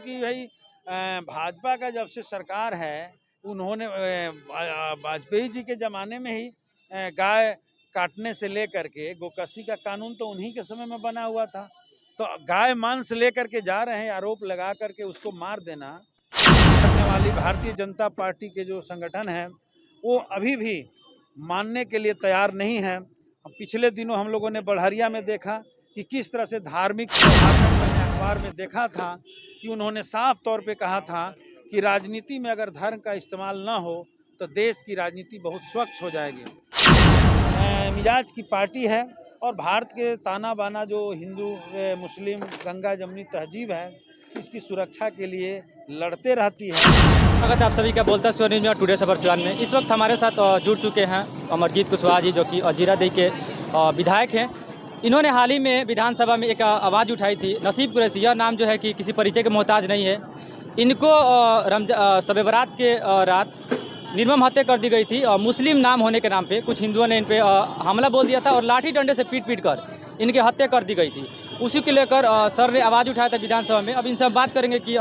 कि भाई भाजपा का जब से सरकार है, उन्होंने वाजपेयी जी के ज़माने में ही गाय काटने से लेकर के गोकशी का कानून तो उन्हीं के समय में बना हुआ था। तो गाय मांस लेकर के जा रहे हैं, आरोप लगा करके उसको मार देना करने वाली भारतीय जनता पार्टी के जो संगठन है, वो अभी भी मानने के लिए तैयार नहीं है। पिछले दिनों हम लोगों ने बढ़हरिया में देखा कि किस तरह से धार्मिक मैंने अखबार में देखा था कि उन्होंने साफ तौर पे कहा था कि राजनीति में अगर धर्म का इस्तेमाल ना हो तो देश की राजनीति बहुत स्वच्छ हो जाएगी। मिजाज की पार्टी है और भारत के ताना बाना जो हिंदू मुस्लिम गंगा जमनी तहजीब है, इसकी सुरक्षा के लिए लड़ते रहती है। स्वागत है आप सभी का बोलता है न्यूज़ में टुडे खबर सिवान में। इस वक्त हमारे साथ जुड़ चुके हैं अमरजीत कुशवाहा जी, जो कि जीरादेई के विधायक हैं। इन्होंने हाल ही में विधानसभा में एक आवाज़ उठाई थी। नसीब कुरैशी, यह नाम जो है कि किसी परिचय के मोहताज नहीं है। इनको शब बारात के रात निर्मम हत्या कर दी गई थी। मुस्लिम नाम होने के नाम पे कुछ हिंदुओं ने इन पे हमला बोल दिया था और लाठी डंडे से पीट कर इनकी हत्या कर दी गई थी। उसी को लेकर सर ने आवाज़ उठाया था विधानसभा में। अब इनसे हम बात करेंगे कि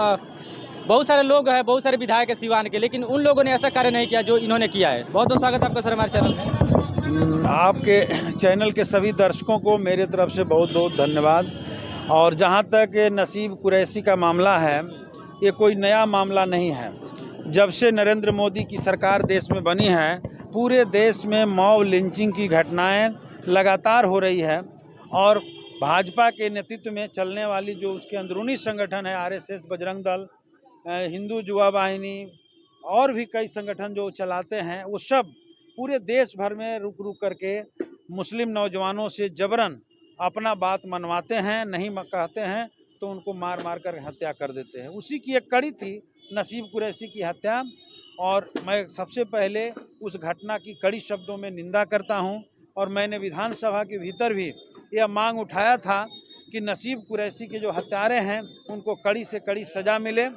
बहुत सारे लोग हैं, बहुत सारे विधायक है सिवान के, लेकिन उन लोगों ने ऐसा कार्य नहीं किया जो इन्होंने किया है। बहुत बहुत स्वागत है आपका सर हमारे चैनल में। आपके चैनल के सभी दर्शकों को मेरे तरफ से बहुत बहुत धन्यवाद। और जहां तक नसीब कुरैशी का मामला है, ये कोई नया मामला नहीं है। जब से नरेंद्र मोदी की सरकार देश में बनी है, पूरे देश में मॉब लिंचिंग की घटनाएं लगातार हो रही है। और भाजपा के नेतृत्व में चलने वाली जो उसके अंदरूनी संगठन है, आरएसएस, बजरंग दल, हिंदू युवा वाहिनी और भी कई संगठन जो चलाते हैं, वो सब पूरे देश भर में रुक रुक करके मुस्लिम नौजवानों से जबरन अपना बात मनवाते हैं। नहीं कहते हैं तो उनको मार मार कर हत्या कर देते हैं। उसी की एक कड़ी थी नसीब कुरैशी की हत्या। और मैं सबसे पहले उस घटना की कड़ी शब्दों में निंदा करता हूं। और मैंने विधानसभा के भीतर भी यह मांग उठाया था कि नसीब कुरैशी के जो हत्यारे हैं उनको कड़ी से कड़ी सज़ा मिले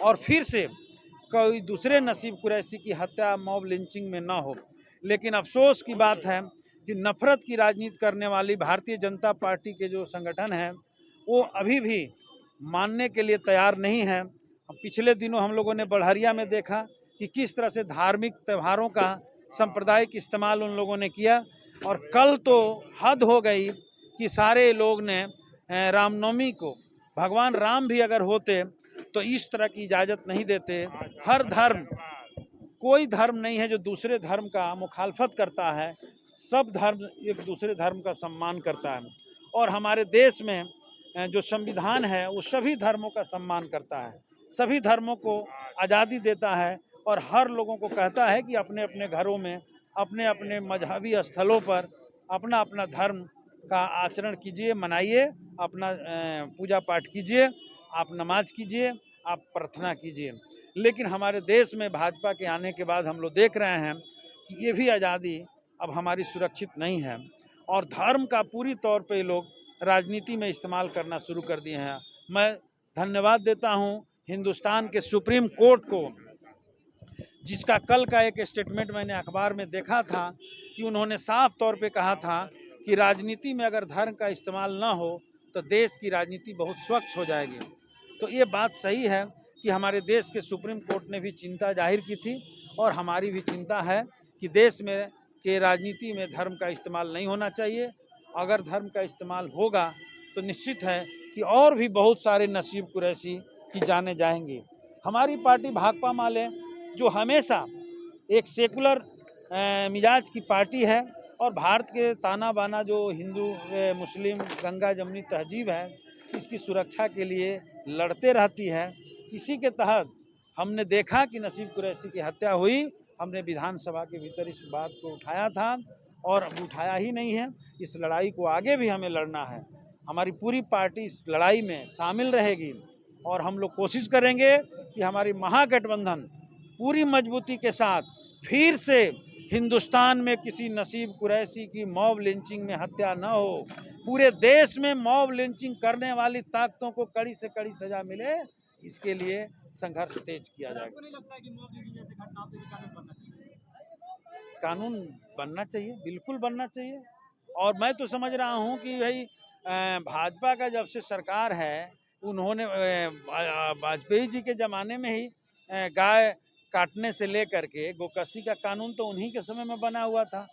और फिर से कोई दूसरे नसीब कुरैशी की हत्या मॉब लिंचिंग में ना हो। लेकिन अफसोस की बात है कि नफरत की राजनीति करने वाली भारतीय जनता पार्टी के जो संगठन है, वो अभी भी मानने के लिए तैयार नहीं है। पिछले दिनों हम लोगों ने बढ़हरिया में देखा कि किस तरह से धार्मिक त्योहारों का सांप्रदायिक इस्तेमाल उन लोगों ने किया। और कल तो हद हो गई कि सारे लोग ने रामनवमी को, भगवान राम भी अगर होते तो इस तरह की इजाज़त नहीं देते। हर धर्म, कोई धर्म नहीं है जो दूसरे धर्म का मुखालफत करता है। सब धर्म एक दूसरे धर्म का सम्मान करता है। और हमारे देश में जो संविधान है वो सभी धर्मों का सम्मान करता है, सभी धर्मों को आज़ादी देता है और हर लोगों को कहता है कि अपने अपने घरों में, अपने अपने मजहबी स्थलों पर अपना अपना धर्म का आचरण कीजिए, मनाइए, अपना पूजा पाठ कीजिए, आप नमाज कीजिए, आप प्रार्थना कीजिए। लेकिन हमारे देश में भाजपा के आने के बाद हम लोग देख रहे हैं कि ये भी आज़ादी अब हमारी सुरक्षित नहीं है और धर्म का पूरी तौर पे ये लोग राजनीति में इस्तेमाल करना शुरू कर दिए हैं। मैं धन्यवाद देता हूं हिंदुस्तान के सुप्रीम कोर्ट को, जिसका कल का एक स्टेटमेंट मैंने अखबार में देखा था कि उन्होंने साफ तौर पे कहा था कि राजनीति में अगर धर्म का इस्तेमाल ना हो तो देश की राजनीति बहुत स्वच्छ हो जाएगी। तो ये बात सही है कि हमारे देश के सुप्रीम कोर्ट ने भी चिंता जाहिर की थी और हमारी भी चिंता है कि देश में के राजनीति में धर्म का इस्तेमाल नहीं होना चाहिए। अगर धर्म का इस्तेमाल होगा तो निश्चित है कि और भी बहुत सारे नसीब कुरैशी की जाने जाएंगी। हमारी पार्टी भाकपा माले, जो हमेशा एक सेकुलर मिजाज की पार्टी है और भारत के ताना बाना जो हिंदू मुस्लिम गंगा जमनी तहजीब है, इसकी सुरक्षा के लिए लड़ते रहती है। इसी के तहत हमने देखा कि नसीब कुरैशी की हत्या हुई, हमने विधानसभा के भीतर इस बात को उठाया था और अब उठाया ही नहीं है। इस लड़ाई को आगे भी हमें लड़ना है। हमारी पूरी पार्टी इस लड़ाई में शामिल रहेगी और हम लोग कोशिश करेंगे कि हमारी महागठबंधन पूरी मजबूती के साथ फिर से हिंदुस्तान में किसी नसीब कुरैशी की मॉब लिंचिंग में हत्या न हो। पूरे देश में मॉब लिंचिंग करने वाली ताकतों को कड़ी से कड़ी सजा मिले, इसके लिए संघर्ष तेज किया जाएगा। आपको नहीं लगता है कि मॉब लिंचिंग जैसे घटना पे कानून बनना चाहिए? कानून बनना चाहिए, बिल्कुल बनना चाहिए। और मैं तो समझ रहा हूँ कि भाई भाजपा का जब से सरकार है, उन्होंने वाजपेयी जी के ज़माने में ही गाय काटने से लेकर के गोकशी का कानून तो उन्हीं के समय में बना हुआ था।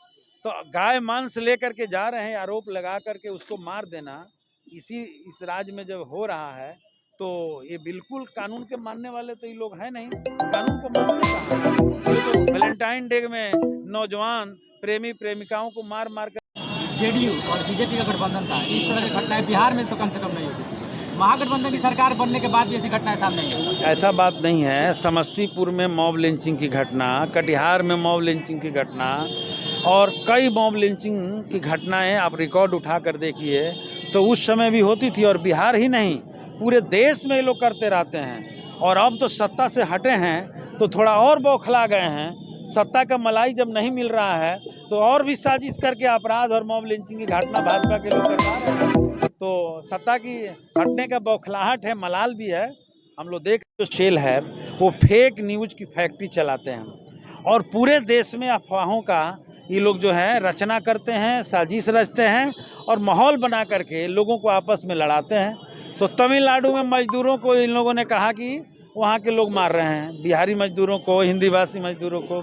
तो गाय मांस लेकर के जा रहे हैं, आरोप लगा करके उसको मार देना इस राज्य में जब हो रहा है, तो ये बिल्कुल कानून के मानने वाले तो ये लोग हैं नहीं, कानून को मानते कहाँ हैं? ये तो वैलेंटाइन डे में नौजवान प्रेमी प्रेमिकाओं को मार मार कर जेडीयू और बीजेपी का गठबंधन था, इस तरह की घटनाएं बिहार में तो कम से कम नहीं होती थी। महागठबंधन की सरकार बनने के बाद भी ऐसी घटनाएं सामने नहीं आई। ऐसा बात नहीं है। समस्तीपुर में मॉब लिंचिंग की घटना, कटिहार में मॉब लिंचिंग की घटना और कई मॉब लिंचिंग की घटनाएं आप रिकॉर्ड उठा कर देखिए तो उस समय भी होती थी। और बिहार ही नहीं, पूरे देश में ये लोग करते रहते हैं। और अब तो सत्ता से हटे हैं तो थोड़ा और बौखला गए हैं। सत्ता का मलाई जब नहीं मिल रहा है तो और भी साजिश करके अपराध और मॉब लिंचिंग की घटना भाजपा के लोग करवा रहे हैं। तो सत्ता की हटने का बौखलाहट है, मलाल भी है। हम लोग देख जो सेल है वो फेक न्यूज की फैक्ट्री चलाते हैं और पूरे देश में अफवाहों का ये लोग जो है रचना करते हैं, साजिश रचते हैं और माहौल बना करके लोगों को आपस में लड़ाते हैं। तो तमिलनाडु में मजदूरों को इन लोगों ने कहा कि वहाँ के लोग मार रहे हैं, बिहारी मजदूरों को, हिंदी भाषी मजदूरों को।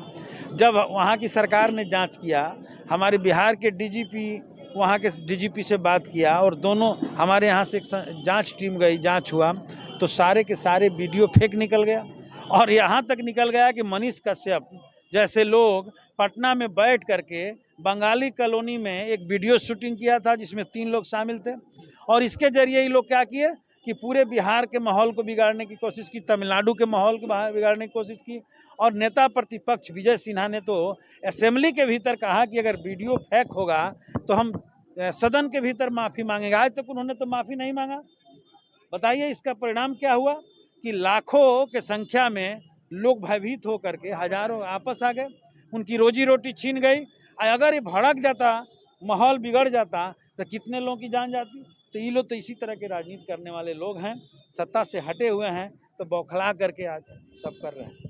जब वहाँ की सरकार ने जांच किया, हमारे बिहार के डीजीपी वहाँ के डीजीपी से बात किया और दोनों हमारे यहाँ से एक जांच टीम गई, जांच हुआ तो सारे के सारे वीडियो फेक निकल गया। और यहाँ तक निकल गया कि मनीष कश्यप जैसे लोग पटना में बैठ करके बंगाली कॉलोनी में एक वीडियो शूटिंग किया था जिसमें 3 लोग शामिल थे। और इसके जरिए ये लोग क्या किए कि पूरे बिहार के माहौल को बिगाड़ने की कोशिश की, तमिलनाडु के माहौल को बिगाड़ने की कोशिश की। और नेता प्रतिपक्ष विजय सिन्हा ने तो असेंबली के भीतर कहा कि अगर वीडियो फेक होगा तो हम सदन के भीतर माफ़ी मांगेंगे। आज तक उन्होंने तो माफ़ी नहीं मांगा। बताइए इसका परिणाम क्या हुआ कि लाखों के संख्या में लोग भयभीत होकर के हजारों आपस आ गए, उनकी रोजी रोटी छीन गई। अगर ये भड़क जाता, माहौल बिगड़ जाता तो कितने लोगों की जान जाती। तो ये लोग तो इसी तरह के राजनीति करने वाले लोग हैं, सत्ता से हटे हुए हैं तो बौखला करके आज सब कर रहे हैं।